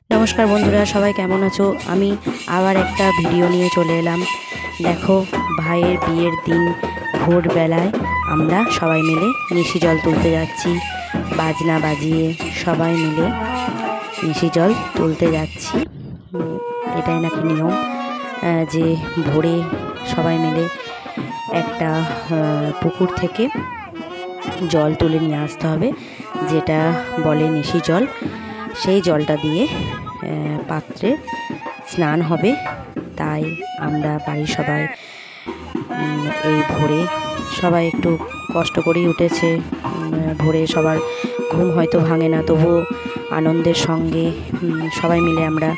নমস্কার বন্ধুরা, সবাই কেমন আছো? আমি আবার একটা ভিডিও নিয়ে চলে এলাম। দেখো, ভাইয়ের বিয়ের দিন ভোরবেলায় আমরা সবাই মিলে নিশি জল তুলতে যাচ্ছি। বাজনা বাজিয়ে সবাই মিলে নিশি জল তুলতে যাচ্ছি। এটাই নাকি নিয়ম, যে ভোরে সবাই মিলে একটা পুকুর থেকে জল তুলে নিয়ে আসতে হবে, যেটা বলে নিশি জল। সেই জলটা দিয়ে পাত্রে স্নান হবে। তাই আমরা বাড়ির সবাই এই ভোরে সবাই একটু কষ্ট করেই উঠেছে। ভোরে সবার ঘুম হয়তো ভাঙে না, তবুও আনন্দের সঙ্গে সবাই মিলে আমরা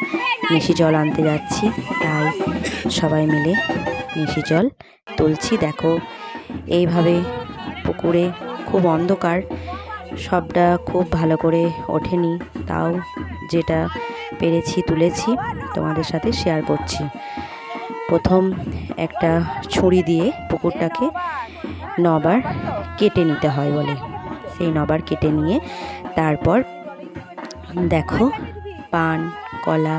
নিশি জল আনতে যাচ্ছি। তাই সবাই মিলে নিশি জল তুলছি। দেখো, এইভাবে পুকুরে খুব অন্ধকার, সবটা খুব ভালো করে ওঠেনি, তাও যেটা পেরেছি তুলেছি, তোমাদের সাথে শেয়ার করছি। প্রথম একটা ছুরি দিয়ে পুকুরটাকে 9 বার কেটে নিতে হয় বলে, সেই 9 বার কেটে নিয়ে তারপর দেখো পান, কলা,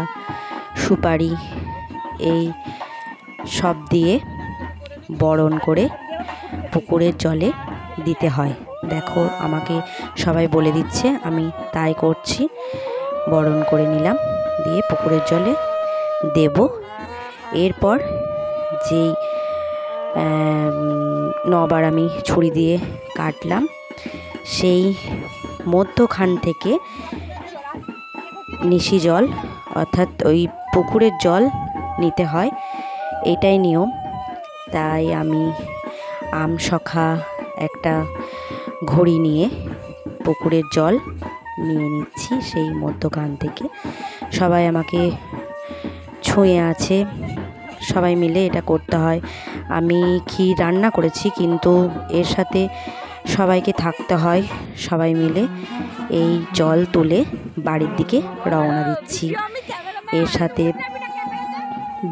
সুপারি এই সব দিয়ে বরণ করে পুকুরের জলে দিতে হয়। দেখো, আমাকে সবাই বলে দিচ্ছে, আমি তাই করছি। বরণ করে নিলাম, দিয়ে পুকুরের জলে দেব। এরপর যেই 9 বার আমি ছুরি দিয়ে কাটলাম, সেই মধ্যখান থেকে নিশি জল অর্থাৎ ওই পুকুরের জল নিতে হয়, এটাই নিয়ম। তাই আমি আমশখা একটা ঘড়ি নিয়ে পুকুরের জল নিয়ে নিচ্ছি সেই মধ্যখান থেকে। সবাই আমাকে ছুঁয়ে আছে, সবাই মিলে এটা করতে হয়। আমি ক্ষীর রান্না করেছি, কিন্তু এর সাথে সবাইকে থাকতে হয়। সবাই মিলে এই জল তুলে বাড়ির দিকে রওনা দিচ্ছি। এর সাথে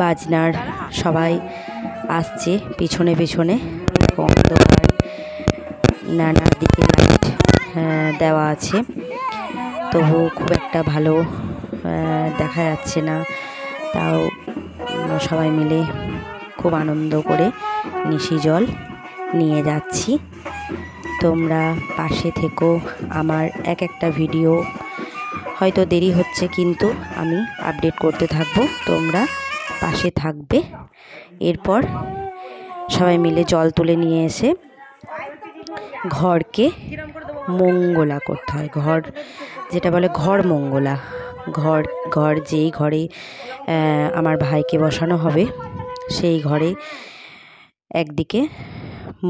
বাজনার সবাই আসছে পিছনে পিছনে। অন্ধকার, নানা দিকে লাইট দেওয়া আছে, তবু খুব একটা ভালো দেখা যাচ্ছে না। তাও সবাই মিলে খুব আনন্দ করে নিশি জল নিয়ে যাচ্ছি। তোমরা পাশে থেকো। আমার একটা ভিডিও হয়তো দেরি হচ্ছে, কিন্তু আমি আপডেট করতে থাকবো, তোমরা পাশে থাকবে। এরপর সবাই মিলে জল তুলে নিয়ে এসে ঘরকে মঙ্গলা করতে হয়। ঘর যেটা বলে ঘর মঙ্গলা, ঘর যেই ঘরে আমার ভাইকে বসানো হবে, সেই ঘরে একদিকে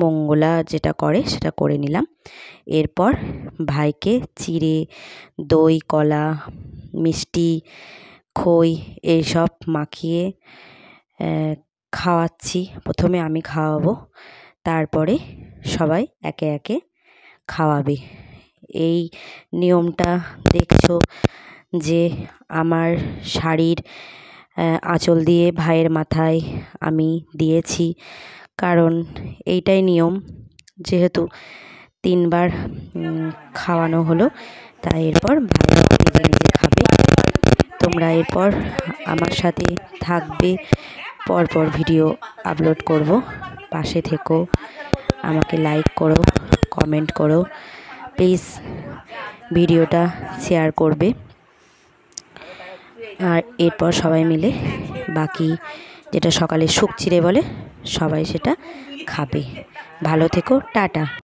মঙ্গলা যেটা করে সেটা করে নিলাম। এরপর ভাইকে চিড়ে, দই, কলা, মিষ্টি, খই এইসব মাখিয়ে খাওয়াচ্ছি। প্রথমে আমি খাওয়াবো, তারপরে সবাই একে একে খাওয়াবে। এই নিয়মটা দেখছো যে আমার শাড়ির আঁচল দিয়ে ভাইয়ের মাথায় আমি দিয়েছি, কারণ এইটাই নিয়ম। যেহেতু 3 বার খাওয়ানো হলো, তাই এরপর ভাই নিজে নিজে খাবে। তোমরা এরপর আমার সাথে থাকবে, পরপর ভিডিও আপলোড করব। পাশে থেকো, আমাকে লাইক করো, কমেন্ট করো, প্লিজ ভিডিওটা শেয়ার করবে। আর এরপর সবাই মিলে বাকি যেটা সকালে সুখ চিড়ে বলে, সবাই সেটা খাবে। ভালো থেকো, টাটা।